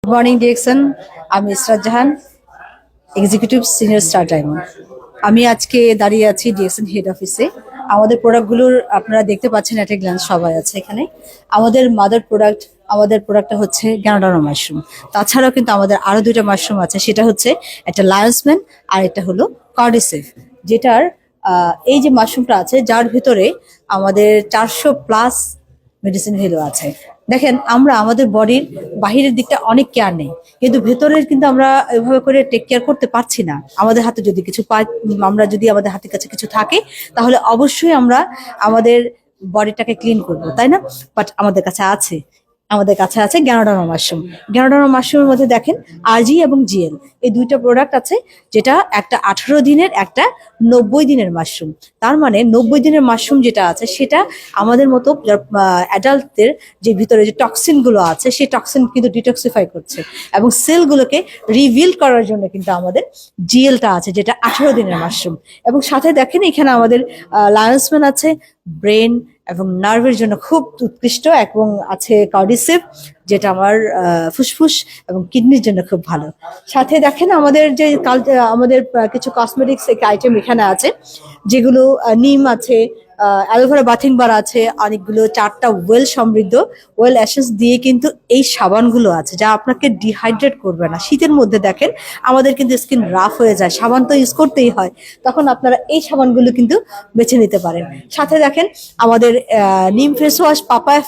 Good morning direction. আমি ইসরাত জাহান, executive senior star diamond. আমি আজকে দাঁড়িয়ে আছি ডিএক্সএন হেড অফিসে। আমাদের প্রোডাক্টগুলোর আপনারা দেখতে পাচ্ছেন একটা গ্ল্যান্স সবাই আছে এখানে। আমাদের প্রোডাক্টটা হচ্ছে গ্যানোডার্মা মাশরুম। তাছাড়াও কিন্তু আমাদের আরো দুইটা মাশরুম আছে, সেটা হচ্ছে একটা লায়ন্সম্যান আর একটা হলো কর্ডিসেফ। যেটার এই যে মাশরুমটা আছে, যার ভিতরে আমাদের 400+ মেডিসিন ভ্যালু আছে। দেখেন, আমরা আমাদের বডির বাহিরের দিকটা অনেক কেয়ার নেই, কিন্তু ভেতরের কিন্তু আমরা এভাবে করে টেক কেয়ার করতে পারছি না। আমাদের হাতে যদি কিছু পাই, আমরা যদি আমাদের হাতের কাছে কিছু থাকে, তাহলে অবশ্যই আমরা আমাদের বডিটাকে ক্লিন করবো, তাই না? বাট আমাদের কাছে আছে গ্যানোডার্মা মাশরুম। গ্যানোডার্মা মাশরুমের মধ্যে দেখেন আরজি এবং জিএল, এই দুইটা প্রোডাক্ট আছে, যেটা একটা 18 দিনের, একটা 90 দিনের মাশরুম। তার মানে 90 দিনের মাশরুম যেটা আছে, সেটা আমাদের মতো অ্যাডাল্টদের যে ভিতরে যে টক্সিন গুলো আছে, সেই টক্সিন কিন্তু ডিটক্সিফাই করছে এবং সেলগুলোকে রিভিল করার জন্য কিন্তু আমাদের জিএলটা আছে, যেটা 18 দিনের মাশরুম। এবং সাথে দেখেন এখানে আমাদের লায়ন্সম্যান আছে, ব্রেন এবং নার্ভের জন্য খুব উৎকৃষ্ট, এবং আছে কর্ডিসেপ, যেটা আমার ফুসফুস এবং কিডনির জন্য খুব ভালো। সাথে দেখেন আমাদের যে আমাদের কিছু কসমেটিক্স আইটেম এখানে আছে, যেগুলো নিম আছে, অ্যালোভেরা বাথিং বার আছে, অনেকগুলো 4টা ওয়েল সমৃদ্ধ ওয়েল অ্যাসেন্স দিয়ে কিন্তু এই সাবানগুলো আছে, যা আপনাকে ডিহাইড্রেট করবে না। শীতের মধ্যে দেখেন আমাদের কিন্তু স্কিন রাফ হয়ে যায়, সাবান তো ইউজ করতেই হয়, তখন আপনারা এই সাবানগুলো কিন্তু বেছে নিতে পারেন। সাথে দেখেন আমাদের নিম ফেস ওয়াশ, পাপায়া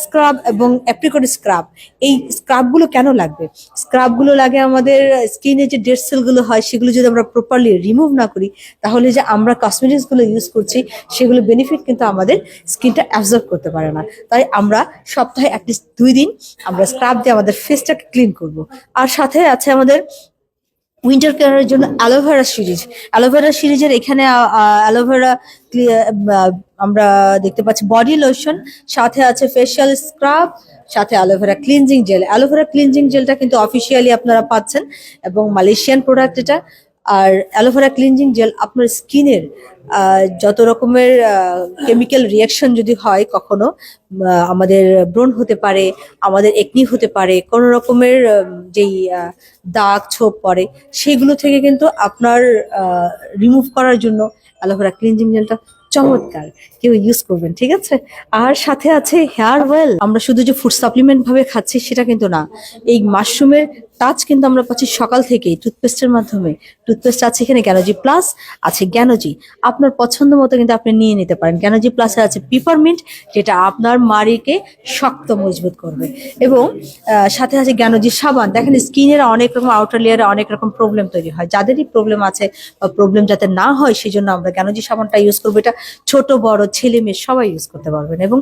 স্ক্রাব এবং অ্যাপ্রিকট স্ক্রাব। এই স্ক্রাবগুলো কেন লাগবে? স্ক্রাবগুলো লাগে আমাদের স্কিনে যে ডেড সেলগুলো হয়, সেগুলো যদি আমরা প্রপারলি রিমুভ না করি, তাহলে যে আমরা কসমেটিক্সগুলো ইউজ করছি, সেগুলো বেনিফিট কিন্তু আমাদের স্কিনটা অ্যাবজর্ব করতে পারে না। তাই আমরা সপ্তাহে অ্যাটলিস্ট 2 দিন আমরা স্ক্রাব দিয়ে আমাদের ফেসটাকে ক্লিন করব। আর সাথে আছে আমাদের উইন্টার কেয়ারের জন্য অ্যালোভেরা সিরিজের এখানে অ্যালোভেরা আমরা দেখতে পাচ্ছি বডি লোশন, সাথে আছে ফেশিয়াল স্ক্রাব, সাথে অ্যালোভেরা ক্লিনজিং জেলটা কিন্তু অফিসিয়ালি আপনারা পাচ্ছেন, এবং মালয়েশিয়ান প্রোডাক্ট এটা। আর অ্যালোভেরা ক্লিনজিং জেল আপনার স্কিনের যত রকমের কেমিক্যাল রিয়াকশন যদি হয় কখনো, আমাদের ব্রণ হতে পারে, আমাদের একনি হতে পারে, কোনো রকমের যেই দাগ ছোপ পড়ে, সেগুলো থেকে কিন্তু আপনার রিমুভ করার জন্য অ্যালোভেরা ক্লিনজিং জেলটা চমৎকার, কেউ ইউজ করবেন, ঠিক আছে? আর সাথে আছে হেয়ার ওয়েল। আমরা শুধু যে ফুড সাপ্লিমেন্ট ভাবে খাচ্ছি সেটা কিন্তু না, এই মাশরুমের টাচ কিন্তু আমরা পাচ্ছি সকাল থেকেই টুথপেস্টের মাধ্যমে। টুথপেস্ট আছে এখানে জ্ঞানোজি প্লাস, আছে জ্ঞানোজি, আপনার পছন্দ মতো কিন্তু আপনি নিয়ে নিতে পারেন। জ্ঞানোজি প্লাসে আছে পিপারমিন্ট, যেটা আপনার মাড়িকে শক্ত মজবুত করবে। এবং সাথে আছে জ্ঞানোজি সাবান। দেখেন স্কিনের অনেক রকম, আউটার লেয়ারে অনেক রকম প্রবলেম তৈরি হয়, যাদেরই প্রবলেম আছে বা প্রবলেম যাতে না হয়, সেই জন্য আমরা জ্ঞানোজি সাবানটা ইউজ করবো। এটা ছোট বড় ছেলে মেয়ে সবাই ইউজ করতে পারবেন। এবং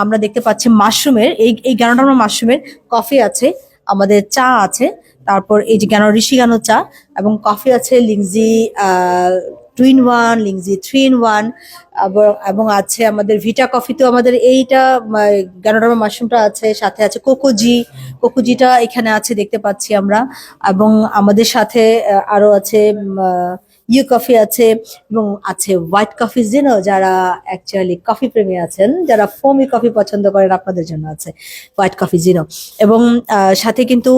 আমরা দেখতে পাচ্ছি মাশরুমের এই গ্যানোডার্মা মাশরুমের কফি আছে, আমাদের চা আছে, তারপর এই যে ঋষিগানো চা এবং কফি আছে, লিংজি 2 in 1, লিংজি 3 in 1, এবং আছে আমাদের ভিটা কফি। তো আমাদের এইটা গ্যানোডার্মা মাশরুমটা আছে, সাথে আছে কোকোজিটা এখানে আছে দেখতে পাচ্ছি আমরা। এবং আমাদের সাথে আরো আছে ইউ কফি আছে, এবং আছে হোয়াইট কফি জিনো। যারা অ্যাকচুয়ালি কফি প্রেমী আছেন, যারা ফোমি কফি পছন্দ করেন, আপনাদের জন্য আছে হোয়াইট কফি জিনো। এবং সাথে কিন্তু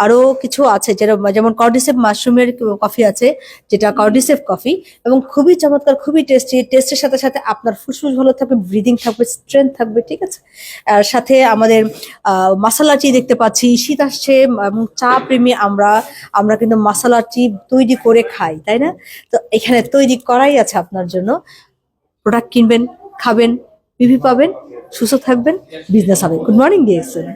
আরো কিছু আছে, যেমন কর্ডিসেপ মাশরুমের কফি আছে, যেটা কর্ডিসেপ কফি, এবং খুবই চমৎকার, খুবই টেস্টি। টেস্টের সাথে সাথে আপনার ফুসফুস ভালো থাকবে, ব্রিদিং থাকবে, স্ট্রেংথ থাকবে, ঠিক আছে? আর সাথে আমাদের মশলা টি দেখতে পাচ্ছি। শীত আসছে এবং চা প্রেমী আমরা কিন্তু মশলা টি তৈরি করে খাই, তাই না? তো এখানে তৈরি করাই আছে আপনার জন্য। প্রোডাক্ট কিনবেন, খাবেন, পিভি পাবেন, সুস্থ থাকবেন, বিজনেস হবে। Good morning DXN.